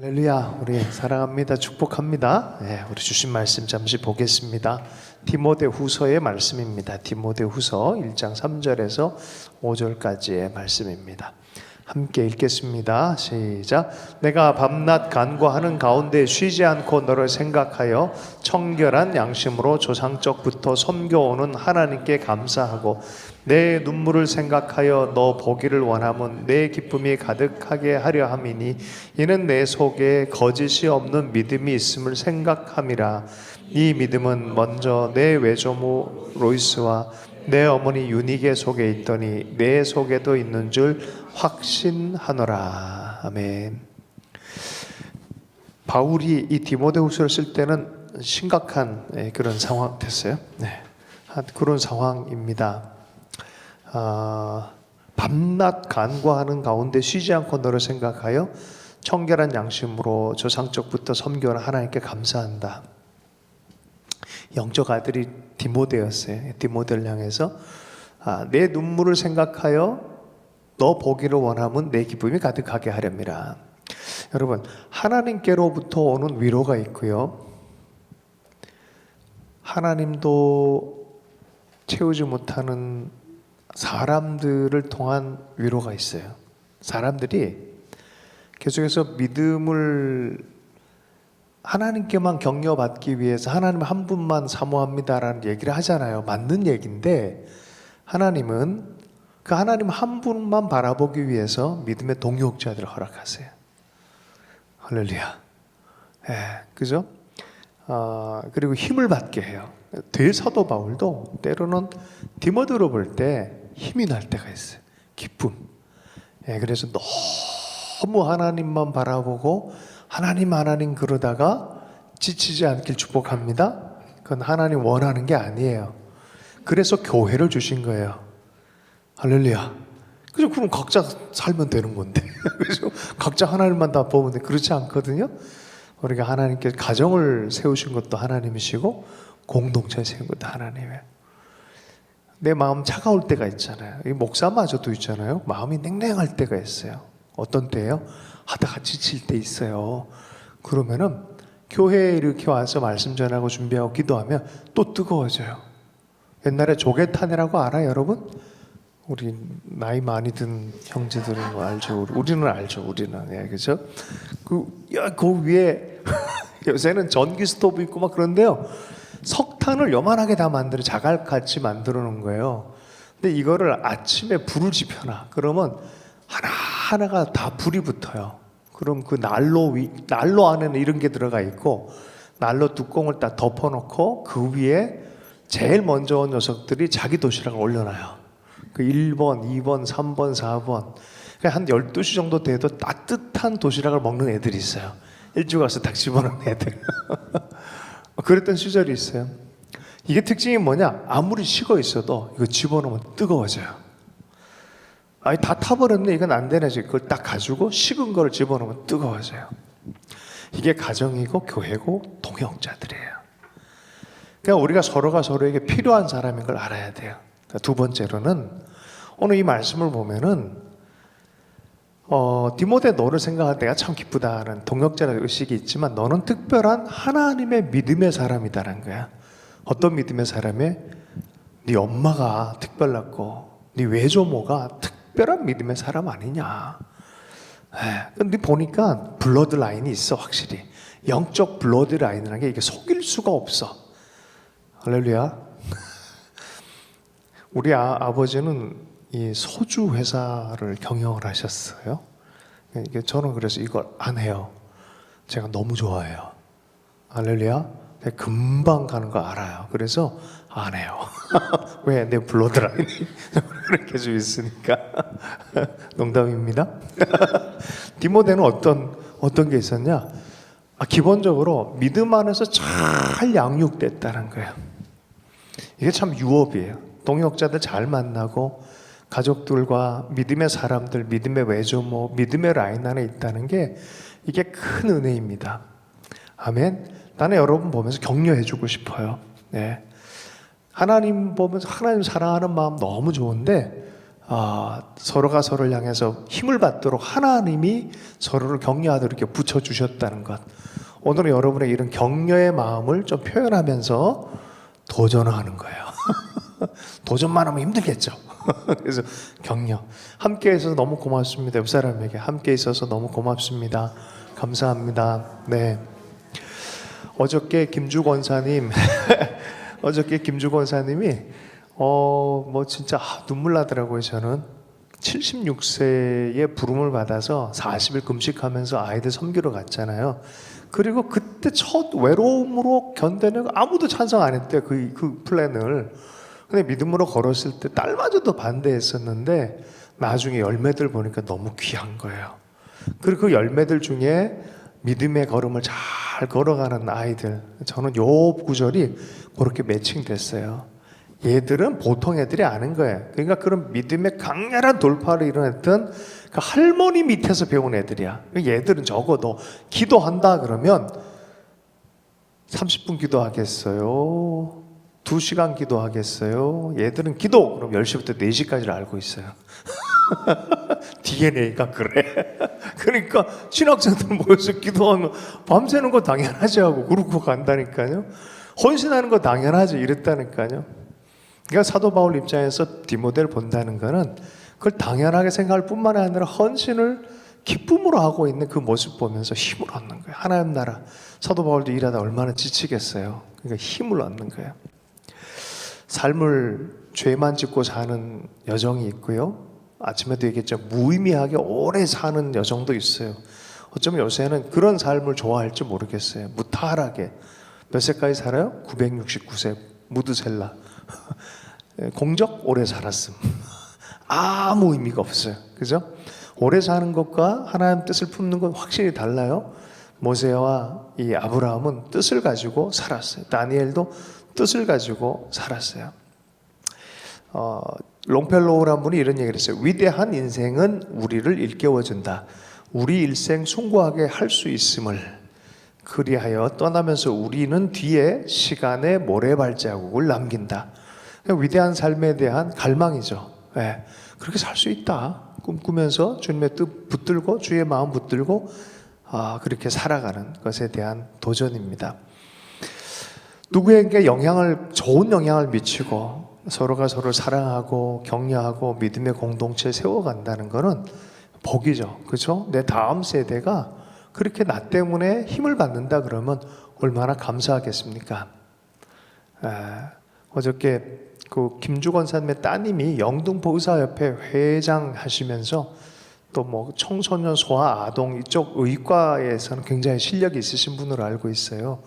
할렐루야, 우리 사랑합니다. 축복합니다. 네, 우리 주신 말씀 잠시 보겠습니다. 디모데후서의 말씀입니다. 디모데후서 1장 3절에서 5절까지의 말씀입니다. 함께 읽겠습니다. 시작. 내가 밤낮 간구하는 가운데 쉬지 않고 너를 생각하여 청결한 양심으로 조상적부터 섬겨오는 하나님께 감사하고 내 눈물을 생각하여 너 보기를 원함은 내 기쁨이 가득하게 하려 함이니 이는 내 속에 거짓이 없는 믿음이 있음을 생각함이라. 이 믿음은 먼저 내 외조모 로이스와 내 어머니 유니게 속에 있더니 내 속에도 있는 줄 확신하노라. 아멘. 바울이 이 디모데후서를 쓸 때는 심각한 그런 상황 됐어요. 네, 그런 상황입니다. 밤낮 간구하는 가운데 쉬지 않고 너를 생각하여 청결한 양심으로 조상적부터 섬겨온 하나님께 감사한다. 영적 아들이 디모데였어요. 디모데를 향해서 내 눈물을 생각하여 너 보기를 원하면 내 기쁨이 가득하게 하렵니다. 여러분, 하나님께로부터 오는 위로가 있고요, 하나님도 채우지 못하는 사람들을 통한 위로가 있어요. 사람들이 계속해서 믿음을 하나님께만 격려받기 위해서 하나님 한 분만 사모합니다라는 얘기를 하잖아요. 맞는 얘기인데 하나님은 그 하나님 한 분만 바라보기 위해서 믿음의 동역자들을 허락하세요. 할렐루야. 예, 그죠? 그리고 힘을 받게 해요. 대사도 바울도 때로는 디모데로 볼 때 힘이 날 때가 있어요. 기쁨. 예, 그래서 너무 하나님만 바라보고 하나님 그러다가 지치지 않길 축복합니다. 그건 하나님 원하는 게 아니에요. 그래서 교회를 주신 거예요. 할렐루야. 그죠? 그럼 각자 살면 되는 건데. 그죠? 각자 하나님만 다 보면 돼. 그렇지 않거든요. 우리가 하나님께 가정을 세우신 것도 하나님이시고 공동체 세운 것도 하나님이에요. 내 마음 차가울 때가 있잖아요. 이 목사마저도 있잖아요. 마음이 냉랭할 때가 있어요. 어떤 때예요? 하다가 지칠 때 있어요. 그러면은 교회에 이렇게 와서 말씀 전하고 준비하고 기도하면 또 뜨거워져요. 옛날에 조개탄이라고 알아요, 여러분? 우리 나이 많이 든 형제들은 알죠. 우리는 알죠. 우리는. 예, 그죠? 그 위에 요새는 전기 스토브 있고 막 그런데요, 석탄을 요만하게 다 만들어 자갈같이 만들어 놓은 거예요. 근데 이거를 아침에 불을 지펴놔. 그러면 하나하나가 다 불이 붙어요. 그럼 그 난로 안에는 이런 게 들어가 있고 난로 뚜껑을 딱 덮어놓고 그 위에 제일 먼저 온 녀석들이 자기 도시락을 올려놔요. 그 1번, 2번, 3번, 4번 한 12시 정도 돼도 따뜻한 도시락을 먹는 애들이 있어요. 일찍 와서 딱 집어넣는 애들. 그랬던 시절이 있어요. 이게 특징이 뭐냐? 아무리 식어 있어도 이거 집어넣으면 뜨거워져요. 아니 다 타버렸네, 이건 안 되네. 그걸 딱 가지고 식은 거를 집어넣으면 뜨거워져요. 이게 가정이고 교회고 동역자들이에요. 그러니까 우리가 서로가 서로에게 필요한 사람인 걸 알아야 돼요. 두 번째로는 오늘 이 말씀을 보면은 디모데 너를 생각할 때가 참 기쁘다는 동역자의 의식이 있지만 너는 특별한 하나님의 믿음의 사람이다라는 거야. 어떤 믿음의 사람이? 네 엄마가 특별했고 네 외조모가 특별한 믿음의 사람 아니냐. 근데 보니까 블러드 라인이 있어. 확실히 영적 블러드 라인이라는 게 이게 속일 수가 없어. 할렐루야. 우리 아버지는 이 소주 회사를 경영을 하셨어요. 이게 저는 그래서 이걸 안 해요. 제가 너무 좋아해요. 할렐루야. 금방 가는 거 알아요. 그래서 안 해요. 왜? 내 블러드라인이 그렇게 좀 있으니까. 농담입니다. 디모데는 어떤 게 있었냐? 기본적으로 믿음 안에서 잘 양육됐다는 거예요. 이게 참 유업이에요. 동역자들 잘 만나고 가족들과 믿음의 사람들, 믿음의 외조모, 믿음의 라인 안에 있다는 게 이게 큰 은혜입니다. 아멘. 나는 여러분 보면서 격려해주고 싶어요. 네. 하나님 보면서 하나님 사랑하는 마음 너무 좋은데 서로가 서로를 향해서 힘을 받도록 하나님이 서로를 격려하도록 이렇게 붙여주셨다는 것. 오늘은 여러분의 이런 격려의 마음을 좀 표현하면서 도전하는 거예요. 도전만 하면 힘들겠죠. 그래서 격려. 함께 있어서 너무 고맙습니다. 옆 사람에게 함께 있어서 너무 고맙습니다. 감사합니다. 네. 어저께 김주 권사님이 진짜 눈물 나더라고요. 저는 76세의 부름을 받아서 40일 금식하면서 아이들 섬기러 갔잖아요. 그리고 그때 첫 외로움으로 견뎌내고 아무도 찬성 안 했대요. 그 플랜을. 근데 믿음으로 걸었을 때 딸마저도 반대했었는데 나중에 열매들 보니까 너무 귀한 거예요. 그리고 그 열매들 중에 믿음의 걸음을 잘 걸어가는 아이들, 저는 요 구절이 그렇게 매칭됐어요. 얘들은 보통 애들이 아닌 거예요. 그러니까 그런 믿음의 강렬한 돌파를 이뤄냈던 그 할머니 밑에서 배운 애들이야. 얘들은 적어도 기도한다 그러면 30분 기도하겠어요? 2시간 기도하겠어요? 얘들은 기도 그럼 10시부터 4시까지를 알고 있어요. DNA가 그래. 그러니까 신학생들 모여서 기도하면 밤새는 거 당연하지 하고 그러고 간다니까요. 헌신하는 거 당연하지 이랬다니까요. 그러니까 사도 바울 입장에서 디모데를 본다는 거는 그걸 당연하게 생각할 뿐만 아니라 헌신을 기쁨으로 하고 있는 그 모습 보면서 힘을 얻는 거예요. 하나님 나라. 사도 바울도 일하다 얼마나 지치겠어요. 그러니까 힘을 얻는 거예요. 삶을 죄만 짓고 사는 여정이 있고요. 아침에도 얘기했죠. 무의미하게 오래 사는 여정도 있어요. 어쩌면 요새는 그런 삶을 좋아할지 모르겠어요. 무탈하게. 몇 세까지 살아요? 969세. 무드셀라. 공적 오래 살았음. 아무 의미가 없어요. 그죠? 오래 사는 것과 하나님 뜻을 품는 건 확실히 달라요. 모세와 이 아브라함은 뜻을 가지고 살았어요. 다니엘도 뜻을 가지고 살았어요. 롱펠로우라는 분이 이런 얘기를 했어요. 위대한 인생은 우리를 일깨워준다. 우리 일생 숭고하게 할 수 있음을 그리하여 떠나면서 우리는 뒤에 시간의 모래발자국을 남긴다. 위대한 삶에 대한 갈망이죠. 네. 그렇게 살 수 있다. 꿈꾸면서 주님의 뜻 붙들고 주의 마음 붙들고 그렇게 살아가는 것에 대한 도전입니다. 누구에게 좋은 영향을 미치고 서로가 서로를 사랑하고 격려하고 믿음의 공동체 세워간다는 것은 복이죠. 그렇죠? 내 다음 세대가 그렇게 나 때문에 힘을 받는다 그러면 얼마나 감사하겠습니까? 어저께 그 김주건 사님의 따님이 영등포 의사협회 회장 하시면서 또 뭐 청소년 소아 아동 이쪽 의과에서는 굉장히 실력이 있으신 분으로 알고 있어요.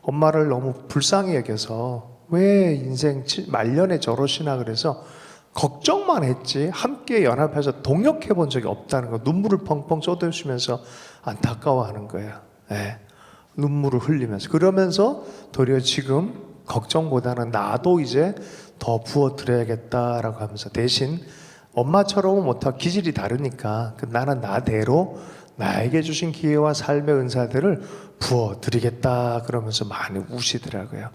엄마를 너무 불쌍히 여겨서 왜 인생 말년에 저러시나 그래서 걱정만 했지 함께 연합해서 동역해 본 적이 없다는 거. 눈물을 펑펑 쏟으시면서 안타까워하는 거예요. 네. 눈물을 흘리면서 그러면서 도리어 지금 걱정보다는 나도 이제 더 부어드려야겠다라고 하면서 대신 엄마처럼은 못하고 기질이 다르니까 나는 나대로 나에게 주신 기회와 삶의 은사들을 부어드리겠다 그러면서 많이 우시더라고요.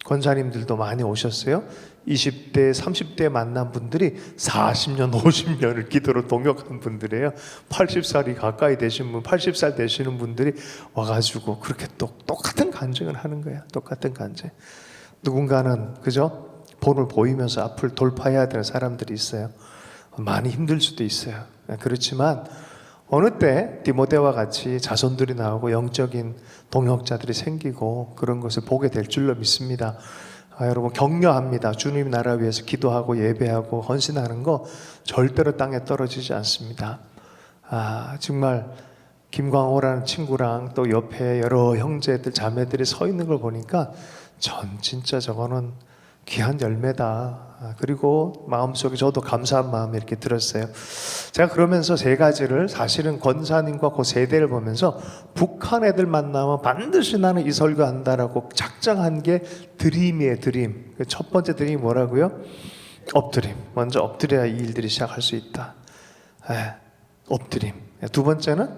권사님들도 많이 오셨어요. 20대, 30대 만난 분들이 40년, 50년을 기도로 동역한 분들이에요. 80살이 가까이 되신 분, 80살 되시는 분들이 와가지고 그렇게 똑같은 간증을 하는 거예요. 똑같은 간증. 누군가는 그죠? 본을 보이면서 앞을 돌파해야 되는 사람들이 있어요. 많이 힘들 수도 있어요. 그렇지만 어느 때 디모데와 같이 자손들이 나오고 영적인 동역자들이 생기고 그런 것을 보게 될 줄로 믿습니다. 여러분 격려합니다. 주님 나라 위해서 기도하고 예배하고 헌신하는 거 절대로 땅에 떨어지지 않습니다. 정말 김광호라는 친구랑 또 옆에 여러 형제들 자매들이 서 있는 걸 보니까 전 진짜 저거는 귀한 열매다. 그리고 마음속에 저도 감사한 마음이 이렇게 들었어요. 제가 그러면서 세 가지를 사실은 권사님과 그 세대를 보면서 북한 애들 만나면 반드시 나는 이 설교한다라고 작정한 게 드림이에요. 드림. 첫 번째 드림이 뭐라고요? 엎드림. 먼저 엎드려야 이 일들이 시작할 수 있다. 엎드림. 두 번째는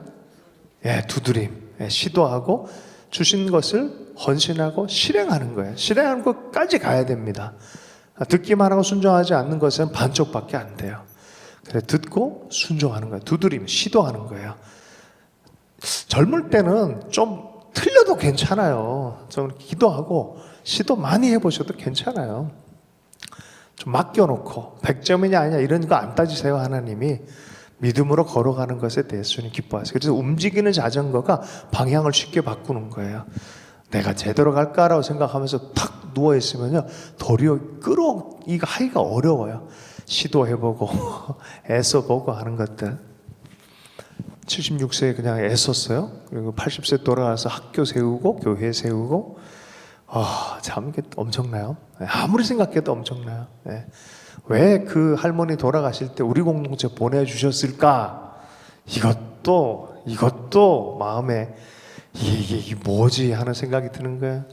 두드림. 시도하고 주신 것을 헌신하고 실행하는 거예요. 실행하는 것까지 가야 됩니다. 듣기만 하고 순종하지 않는 것은 반쪽밖에 안 돼요. 그래, 듣고 순종하는 거예요. 두드림, 시도하는 거예요. 젊을 때는 좀 틀려도 괜찮아요. 좀 기도하고 시도 많이 해보셔도 괜찮아요. 좀 맡겨놓고 100점이냐 아니냐 이런 거 안 따지세요. 하나님이 믿음으로 걸어가는 것에 대해서 주님 기뻐하세요. 그래서 움직이는 자전거가 방향을 쉽게 바꾸는 거예요. 내가 제대로 갈까라고 생각하면서 탁 누워있으면요, 도리어 끌어이가 하기가 어려워요. 시도해보고 애써보고 하는 것들. 76세에 그냥 애썼어요. 그리고 80세 돌아와서 학교 세우고 교회 세우고, 참 이게 엄청나요. 아무리 생각해도 엄청나요. 네. 왜 그 할머니 돌아가실 때 우리 공동체 보내주셨을까? 이것도 마음에 이게 뭐지 하는 생각이 드는 거예요.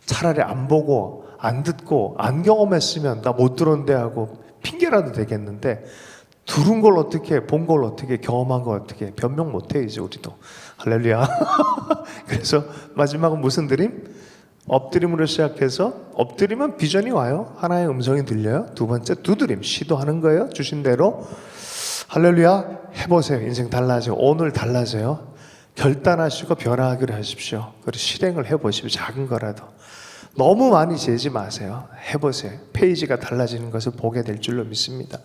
차라리 안 보고 안 듣고 안 경험했으면 나 못 들었는데 하고 핑계라도 되겠는데, 들은 걸 어떻게, 본 걸 어떻게, 경험한 걸 어떻게, 변명 못해 이제 우리도. 할렐루야. 그래서 마지막은 무슨 드림? 엎드림으로 시작해서, 엎드리면 비전이 와요. 하나의 음성이 들려요. 두 번째 두드림, 시도하는 거예요. 주신 대로. 할렐루야. 해보세요. 인생 달라져요. 오늘 달라져요. 결단하시고 변화하기로 하십시오. 그리고 실행을 해보십시오. 작은 거라도. 너무 많이 재지 마세요. 해보세요. 페이지가 달라지는 것을 보게 될 줄로 믿습니다.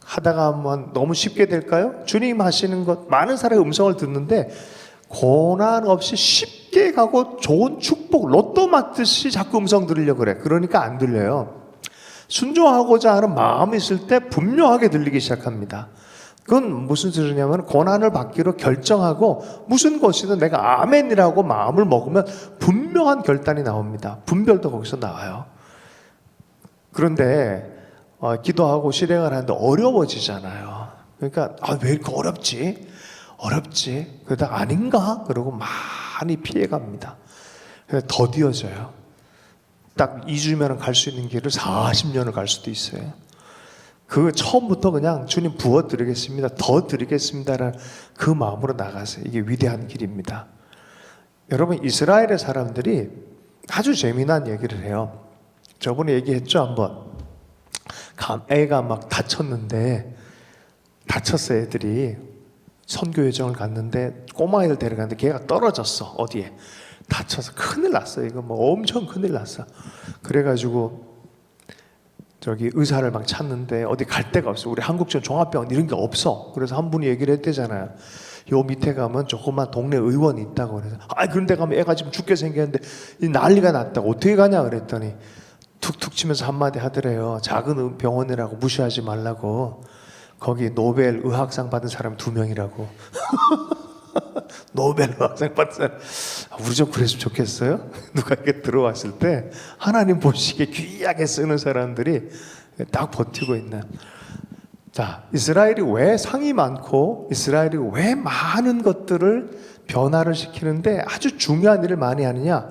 하다가 한번 너무 쉽게 될까요? 주님 하시는 것, 많은 사람의 음성을 듣는데 고난 없이 쉽게 가고 좋은 축복, 로또 맞듯이 자꾸 음성 들으려고 그래. 그러니까 안 들려요. 순종하고자 하는 마음이 있을 때 분명하게 들리기 시작합니다. 그건 무슨 소리냐면, 고난을 받기로 결정하고 무슨 것이든 내가 아멘이라고 마음을 먹으면 분명한 결단이 나옵니다. 분별도 거기서 나와요. 그런데 기도하고 실행을 하는데 어려워지잖아요. 그러니까 왜 이렇게 어렵지? 그러다 아닌가? 그러고 많이 피해갑니다. 그래서 더디어져요. 딱 2주면 갈 수 있는 길을 40년을 갈 수도 있어요. 그 처음부터 그냥 주님 부어드리겠습니다, 더 드리겠습니다라는 그 마음으로 나가세요. 이게 위대한 길입니다. 여러분, 이스라엘의 사람들이 아주 재미난 얘기를 해요. 저번에 얘기했죠, 한번. 애가 막 다쳤어요. 애들이 선교 여정을 갔는데 꼬마애를 데려갔는데 걔가 떨어졌어. 어디에 다쳐서 큰일 났어요. 이거 뭐 엄청 큰일 났어. 그래가지고 저기 의사를 막 찾는데 어디 갈 데가 없어. 우리 한국전 종합병원 이런 게 없어. 그래서 한 분이 얘기를 했대잖아요. 요 밑에 가면 조그만 동네 의원이 있다고. 그래서 그런 데 가면 애가 지금 죽게 생겼는데 이 난리가 났다고. 어떻게 가냐 그랬더니 툭툭 치면서 한마디 하더래요. 작은 병원이라고 무시하지 말라고. 거기 노벨 의학상 받은 사람 2명이라고. 노벨 의학상 받은 사람. 우리 좀 그랬으면 좋겠어요? 누가 이렇게 들어왔을 때 하나님 보시기에 귀하게 쓰는 사람들이 딱 버티고 있는. 자, 이스라엘이 왜 상이 많고 이스라엘이 왜 많은 것들을 변화를 시키는데 아주 중요한 일을 많이 하느냐?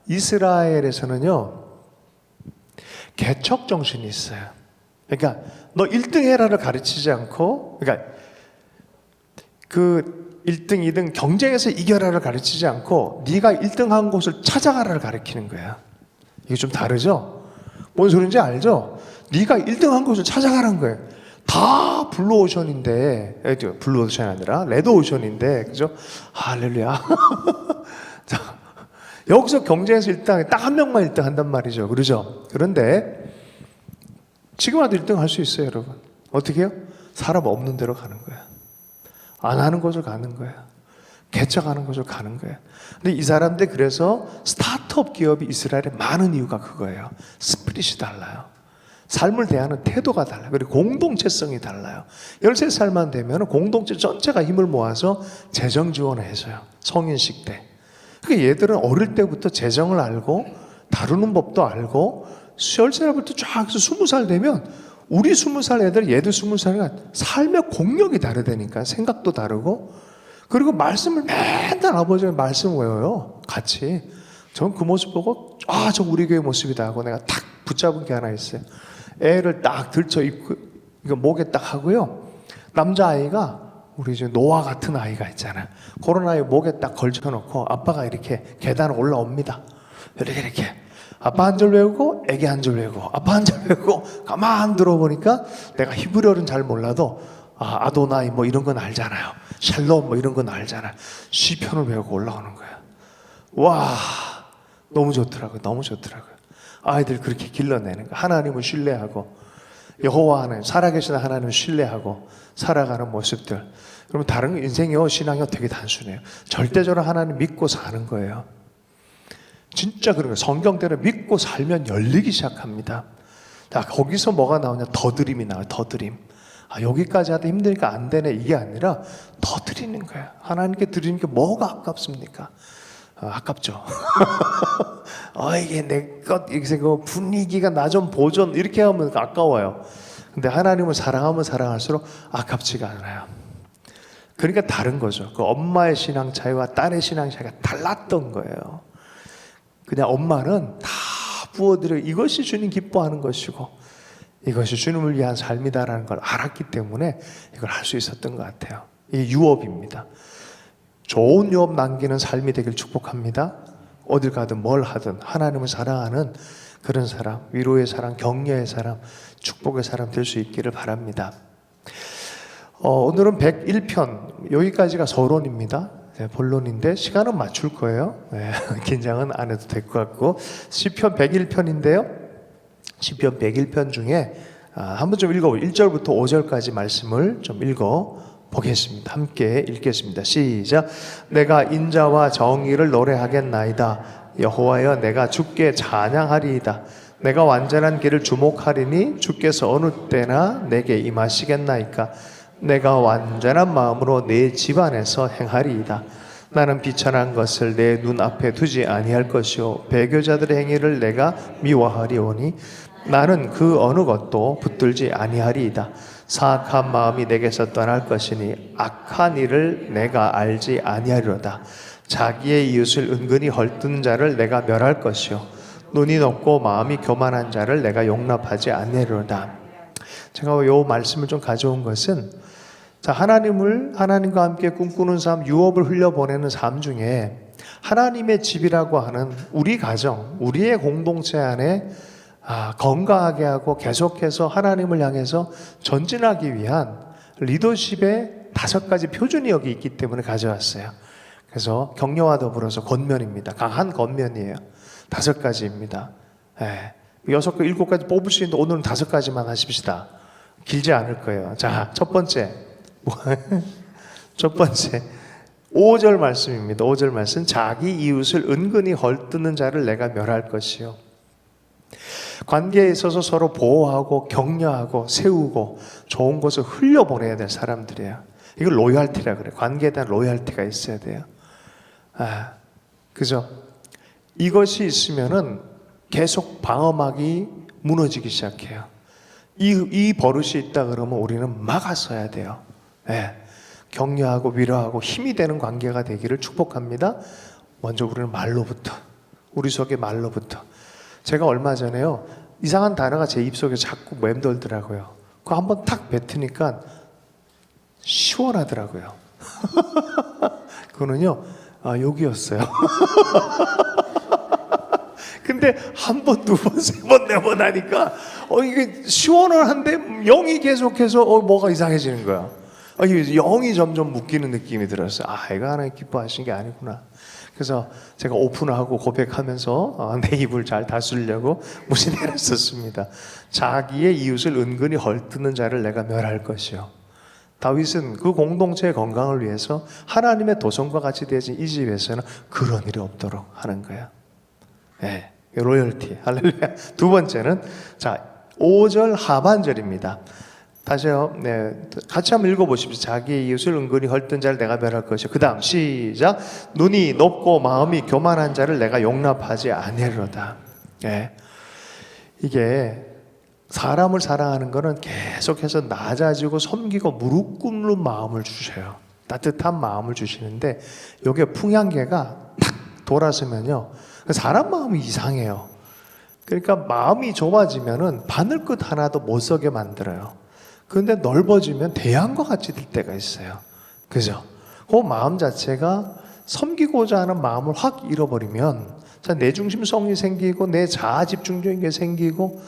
이스라엘에서는요, 개척 정신이 있어요. 그러니까 너 1등 해라를 가르치지 않고, 그러니까 그 1등, 2등 경쟁에서 이겨라를 가르치지 않고 네가 1등 한 곳을 찾아가라를 가르치는 거야. 이게 좀 다르죠? 뭔 소리인지 알죠? 네가 1등 한 곳을 찾아가라는 거예요. 다 블루오션인데, 블루오션이 아니라 레드오션인데, 그죠? 할렐루야. 자, 여기서 경쟁에서 1등, 딱 한 명만 1등 한단 말이죠. 그러죠? 그런데 지금 와도 1등 할 수 있어요, 여러분. 어떻게 해요? 사람 없는 데로 가는 거야. 안 하는 곳을 가는 거야. 개척하는 곳을 가는 거야. 근데 이 사람들, 그래서 스타트업 기업이 이스라엘에 많은 이유가 그거예요. 스피릿이 달라요. 삶을 대하는 태도가 달라요. 그리고 공동체성이 달라요. 13살만 되면 공동체 전체가 힘을 모아서 재정 지원을 해줘요. 성인식 때. 그러니까 얘들은 어릴 때부터 재정을 알고 다루는 법도 알고 10살부터 쫙 해서 20살 되면, 우리 20살 애들, 얘들 20살이가 삶의 공력이 다르다니까. 생각도 다르고. 그리고 말씀을 맨날 아버지가 말씀 외워요. 같이. 전 그 모습 보고 저 우리 교회 모습이다 하고 내가 탁 붙잡은 게 하나 있어요. 애를 딱 들쳐 입고 이거 목에 딱 하고요. 남자아이가 우리 이제 노아 같은 아이가 있잖아. 그런 아이 목에 딱 걸쳐놓고 아빠가 이렇게 계단 올라옵니다. 이렇게. 아빠 한 절 외우고 애기 한 절 외우고 아빠 한 절 외우고 가만 들어보니까 내가 히브리어는 잘 몰라도 아도나이 뭐 이런 건 알잖아요. 샬롬 뭐 이런 건 알잖아요. 시편을 외우고 올라오는 거야. 와, 너무 좋더라고요. 너무 좋더라고요. 아이들 그렇게 길러내는 거. 하나님을 신뢰하고 여호와 하나님, 살아계신 하나님을 신뢰하고 살아가는 모습들. 그러면 다른 인생이요 신앙이요 되게 단순해요. 절대적으로 하나님 믿고 사는 거예요. 진짜 그런 거예요. 성경대로 믿고 살면 열리기 시작합니다. 자, 거기서 뭐가 나오냐? 더 드림이 나와요. 더 드림. 여기까지 하다 힘드니까 안 되네 이게 아니라 더 드리는 거예요. 하나님께 드리는 게 뭐가 아깝습니까? 아깝죠. 이게 내 것, 이게 분위기가 나 좀 보존 이렇게 하면 아까워요. 근데 하나님을 사랑하면 사랑할수록 아깝지가 않아요. 그러니까 다른 거죠. 그 엄마의 신앙 차이와 딸의 신앙 차이가 달랐던 거예요. 그냥 엄마는 다 부어드려 이것이 주님 기뻐하는 것이고 이것이 주님을 위한 삶이다라는 걸 알았기 때문에 이걸 할 수 있었던 것 같아요. 이게 유업입니다. 좋은 유업 남기는 삶이 되길 축복합니다. 어딜 가든 뭘 하든 하나님을 사랑하는 그런 사람, 위로의 사람, 격려의 사람, 축복의 사람 될 수 있기를 바랍니다. 오늘은 101편 여기까지가 서론입니다. 본론인데 시간은 맞출 거예요. 긴장은 안 해도 될 것 같고 시편 101편인데요. 시편 101편 중에 한번 좀 읽어보죠. 1절부터 5절까지 말씀을 좀 읽어보겠습니다. 함께 읽겠습니다. 시작. 내가 인자와 정의를 노래하겠나이다. 여호와여 내가 주께 찬양하리이다. 내가 완전한 길을 주목하리니 주께서 어느 때나 내게 임하시겠나이까. 내가 완전한 마음으로 내 집안에서 행하리이다. 나는 비천한 것을 내 눈앞에 두지 아니할 것이요 배교자들의 행위를 내가 미워하리오니 나는 그 어느 것도 붙들지 아니하리이다. 사악한 마음이 내게서 떠날 것이니 악한 일을 내가 알지 아니하리로다. 자기의 이웃을 은근히 헐뜯는 자를 내가 멸할 것이요 눈이 높고 마음이 교만한 자를 내가 용납하지 아니하리로다. 제가 이 말씀을 좀 가져온 것은 하나님과 함께 꿈꾸는 삶, 유업을 흘려보내는 삶 중에 하나님의 집이라고 하는 우리 가정, 우리의 공동체 안에 건강하게 하고 계속해서 하나님을 향해서 전진하기 위한 리더십의 5가지 표준이 여기 있기 때문에 가져왔어요. 그래서 격려와 더불어서 권면입니다. 강한 권면이에요. 5가지입니다. 6개, 7가지 뽑을 수 있는데 오늘은 5가지만 하십시다. 길지 않을 거예요. 자, 첫 번째 5절 말씀입니다. 5절 말씀. 자기 이웃을 은근히 헐뜯는 자를 내가 멸할 것이요. 관계에 있어서 서로 보호하고 격려하고 세우고 좋은 것을 흘려보내야 될 사람들이에요. 이걸 로열티라 그래요. 관계에 대한 로열티가 있어야 돼요. 그죠? 이것이 있으면은 계속 방어막이 무너지기 시작해요. 이 버릇이 있다 그러면 우리는 막아서야 돼요. 격려하고 위로하고 힘이 되는 관계가 되기를 축복합니다. 먼저 우리는 말로부터, 우리 속의 말로부터. 제가 얼마 전에요, 이상한 단어가 제 입속에 자꾸 맴돌더라고요. 그거 한번 탁 뱉으니까 시원하더라고요. 그거는요, 욕이었어요. 근데 한 번, 두 번, 세 번, 네 번 하니까 이게 시원은 한데 영이 계속해서 뭐가 이상해지는 거야. 영이 점점 묶이는 느낌이 들었어요. 이거 하나님 기뻐하신 게 아니구나. 그래서 제가 오픈하고 고백하면서 내 입을 잘 다스리려고 무시내를 썼습니다. 자기의 이웃을 은근히 헐뜯는 자를 내가 멸할 것이요. 다윗은 그 공동체의 건강을 위해서 하나님의 도성과 같이 되어진 이 집에서는 그런 일이 없도록 하는 거예요. 로열티. 할렐루야. 두 번째는 5절 하반절입니다. 다시요. 같이 한번 읽어보십시오. 자기의 이웃을 은근히 헐뜯는 자를 내가 멸할 것이요. 그 다음 시작. 눈이 높고 마음이 교만한 자를 내가 용납하지 아니하리로다. 이게 사람을 사랑하는 것은 계속해서 낮아지고 섬기고 무릎 꿇는 마음을 주셔요. 따뜻한 마음을 주시는데 이게 풍향계가 탁 돌아서면요, 사람 마음이 이상해요. 그러니까 마음이 좁아지면은 바늘끝 하나도 못 서게 만들어요. 그런데 넓어지면 대양과 같이 될 때가 있어요. 그죠? 그 마음 자체가 섬기고자 하는 마음을 확 잃어버리면 자, 내 중심성이 생기고 내 자아 집중적인 게 생기고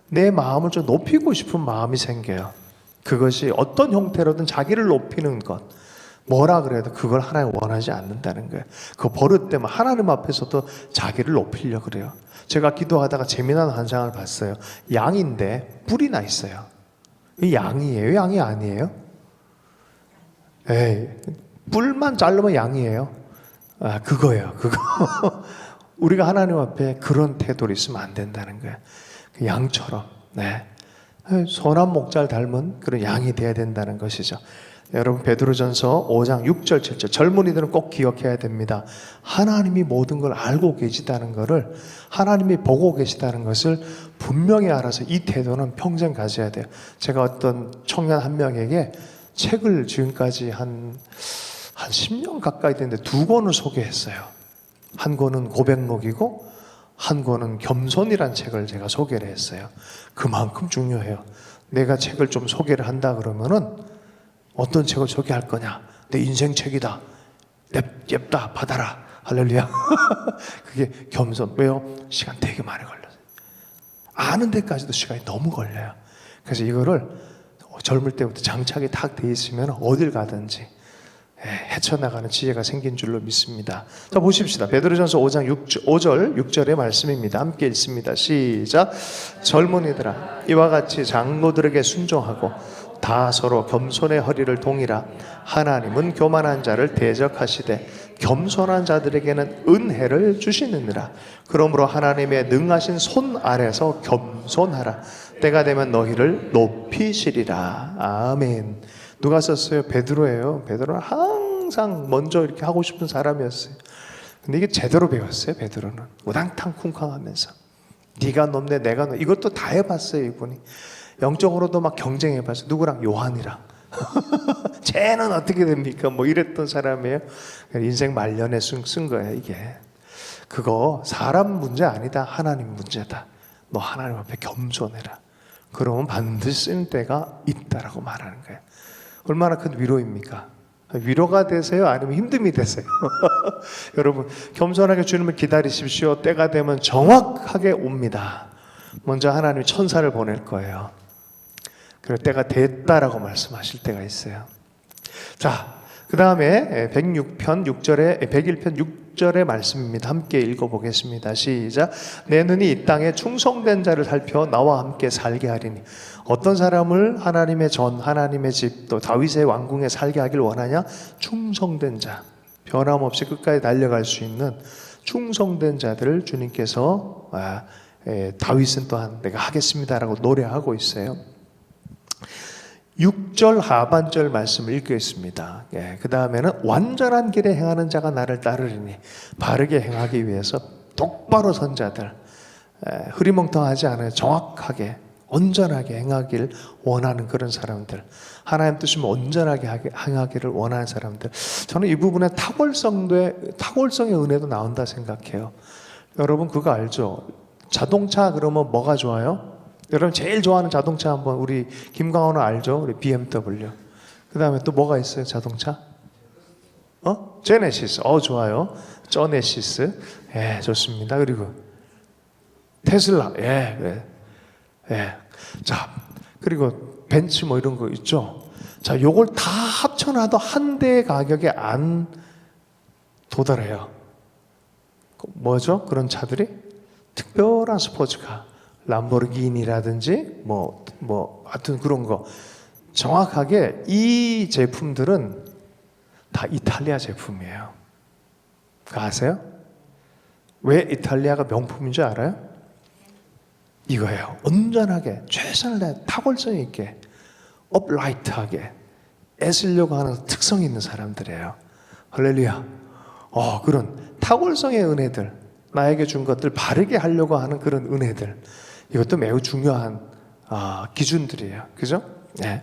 내 마음을 좀 높이고 싶은 마음이 생겨요. 그것이 어떤 형태로든 자기를 높이는 것, 뭐라 그래도 그걸 하나님 원하지 않는다는 거예요. 그 버릇되면 하나님 앞에서도 자기를 높이려고 그래요. 제가 기도하다가 재미난 환상을 봤어요. 양인데 뿔이 나 있어요. 이 양이에요? 양이 아니에요? 에이, 뿔만 자르면 양이에요. 아, 그거예요. 그거. 우리가 하나님 앞에 그런 태도로 있으면 안 된다는 거예요. 그 양처럼. 네. 선한 목자를 닮은 그런 양이 되어야 된다는 것이죠. 여러분, 베드로전서 5장 6절 7절 젊은이들은 꼭 기억해야 됩니다. 하나님이 모든 걸 알고 계시다는 것을, 하나님이 보고 계시다는 것을 분명히 알아서 이 태도는 평생 가져야 돼요. 제가 어떤 청년 한 명에게 책을 지금까지 한 10년 가까이 됐는데 2권을 소개했어요. 한 권은 고백록이고 한 권은 겸손이란 책을 제가 소개를 했어요. 그만큼 중요해요. 내가 책을 좀 소개를 한다 그러면은 어떤 책을 소개할 거냐? 내 인생 책이다. 옅다 받아라. 할렐루야. 그게 겸손. 왜요? 시간 되게 많이 걸려요. 아는 데까지도 시간이 너무 걸려요. 그래서 이거를 젊을 때부터 장착이 탁 돼 있으면 어딜 가든지 헤쳐나가는 지혜가 생긴 줄로 믿습니다. 자, 보십시다. 베드로전서 5장 5절 6절의 말씀입니다. 함께 읽습니다. 시작. 젊은이들아, 이와 같이 장로들에게 순종하고 다 서로 겸손의 허리를 동이라. 하나님은 교만한 자를 대적하시되 겸손한 자들에게는 은혜를 주시느니라. 그러므로 하나님의 능하신 손 아래서 겸손하라. 때가 되면 너희를 높이시리라. 아멘. 누가 썼어요? 베드로예요. 베드로는 항상 먼저 이렇게 하고 싶은 사람이었어요. 근데 이게 제대로 배웠어요. 베드로는 우당탕 쿵쾅하면서 네가 높네 내가 높네 이것도 다 해봤어요. 이분이 영적으로도 막 경쟁해봤어요. 누구랑? 요한이랑. 쟤는 어떻게 됩니까? 뭐 이랬던 사람이에요. 인생 말년에 쓴 거예요. 이게 그거 사람 문제 아니다. 하나님 문제다. 너 하나님 앞에 겸손해라. 그러면 반드시 쓰는 때가 있다라고 말하는 거예요. 얼마나 큰 위로입니까? 위로가 되세요? 아니면 힘듦이 되세요? 여러분, 겸손하게 주님을 기다리십시오. 때가 되면 정확하게 옵니다. 먼저 하나님이 천사를 보낼 거예요. 그럴 때가 됐다라고 말씀하실 때가 있어요. 자, 그 다음에 101편 6절의 말씀입니다. 함께 읽어보겠습니다. 시작. 내 눈이 이 땅에 충성된 자를 살펴 나와 함께 살게 하리니. 어떤 사람을 하나님의 전, 하나님의 집, 또 다윗의 왕궁에 살게 하길 원하냐? 충성된 자, 변함없이 끝까지 달려갈 수 있는 충성된 자들을 주님께서 다윗은 또한 내가 하겠습니다라고 노래하고 있어요. 6절 하반절 말씀을 읽겠습니다. 그 다음에는 완전한 길에 행하는 자가 나를 따르리니. 바르게 행하기 위해서 똑바로 선 자들, 흐리멍텅하지 않아요. 정확하게 온전하게 행하길 원하는 그런 사람들, 하나님 뜻이면 온전하게 행하기를 원하는 사람들. 저는 이 부분에 탁월성의 은혜도 나온다 생각해요. 여러분 그거 알죠? 자동차 그러면 뭐가 좋아요? 여러분 제일 좋아하는 자동차 한번 우리 김광호는 알죠? 우리 BMW. 그 다음에 또 뭐가 있어요? 자동차? 제네시스. 좋아요. 저네시스. 좋습니다. 그리고 테슬라. 자, 그리고 벤츠 뭐 이런 거 있죠? 자, 요걸 다 합쳐놔도 한 대의 가격에 안 도달해요. 뭐죠? 그런 차들이? 특별한 스포츠카. 람보르기니라든지 하여튼 그런 거. 정확하게 이 제품들은 다 이탈리아 제품이에요. 아세요? 왜 이탈리아가 명품인 줄 알아요? 이거예요. 온전하게 최선을 다해 탁월성 있게 업라이트하게 애쓰려고 하는 특성이 있는 사람들이에요. 할렐루야. 그런 탁월성의 은혜들, 나에게 준 것들 바르게 하려고 하는 그런 은혜들, 이것도 매우 중요한 기준들이에요. 그죠? 네.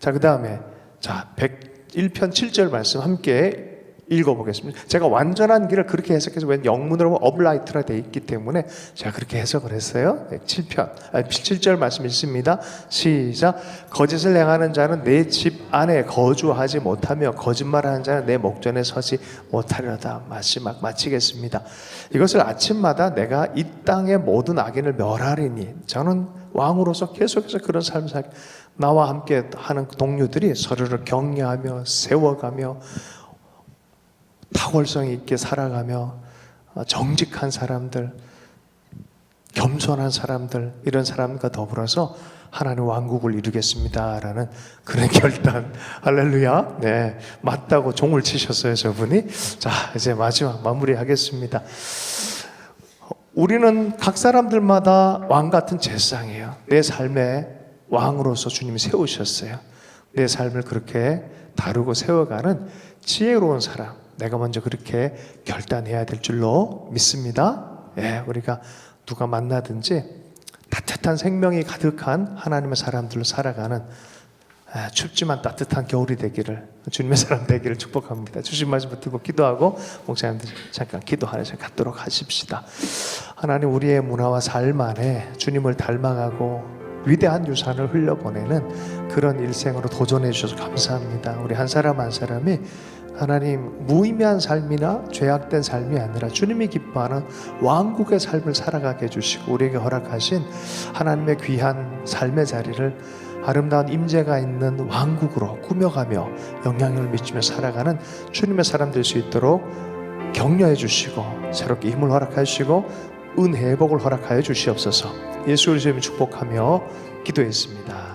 자, 그 다음에 101편 7절 말씀 함께 읽어보겠습니다. 제가 완전한 길을 그렇게 해석해서, 왜 영문으로 어블라이트라 되어 있기 때문에 제가 그렇게 해석을 했어요. 7절 말씀 읽습니다. 시작. 거짓을 행하는 자는 내 집 안에 거주하지 못하며 거짓말하는 자는 내 목전에 서지 못하리로다. 마치겠습니다. 이것을 아침마다 내가 이 땅의 모든 악인을 멸하리니, 저는 왕으로서 계속해서 그런 삶을 살게, 나와 함께 하는 동료들이 서로를 격려하며 세워가며 탁월성 있게 살아가며 정직한 사람들, 겸손한 사람들, 이런 사람과 더불어서 하나님 왕국을 이루겠습니다라는 그런 결단. 할렐루야. 네, 맞다고 종을 치셨어요, 저분이. 자, 이제 마지막 마무리하겠습니다. 우리는 각 사람들마다 왕 같은 제사장이에요. 내 삶에 왕으로서 주님이 세우셨어요. 내 삶을 그렇게 다루고 세워가는 지혜로운 사람, 내가 먼저 그렇게 결단해야 될 줄로 믿습니다. 예, 우리가 누가 만나든지 따뜻한 생명이 가득한 하나님의 사람들로 살아가는 춥지만 따뜻한 겨울이 되기를, 주님의 사람 되기를 축복합니다. 주신 말씀 붙들고 기도하고 목사님들 잠깐 기도하는 시간 갖도록 하십시다. 하나님, 우리의 문화와 삶 안에 주님을 닮아가고 위대한 유산을 흘려보내는 그런 일생으로 도전해 주셔서 감사합니다. 우리 한 사람 한 사람이 하나님, 무의미한 삶이나 죄악된 삶이 아니라 주님이 기뻐하는 왕국의 삶을 살아가게 해주시고, 우리에게 허락하신 하나님의 귀한 삶의 자리를 아름다운 임재가 있는 왕국으로 꾸며가며 영향력을 미치며 살아가는 주님의 사람 될 수 있도록 격려해 주시고, 새롭게 힘을 허락해 주시고, 은혜의 복을 허락하여 주시옵소서. 예수 그리스도의 이름으로 축복하며 기도했습니다.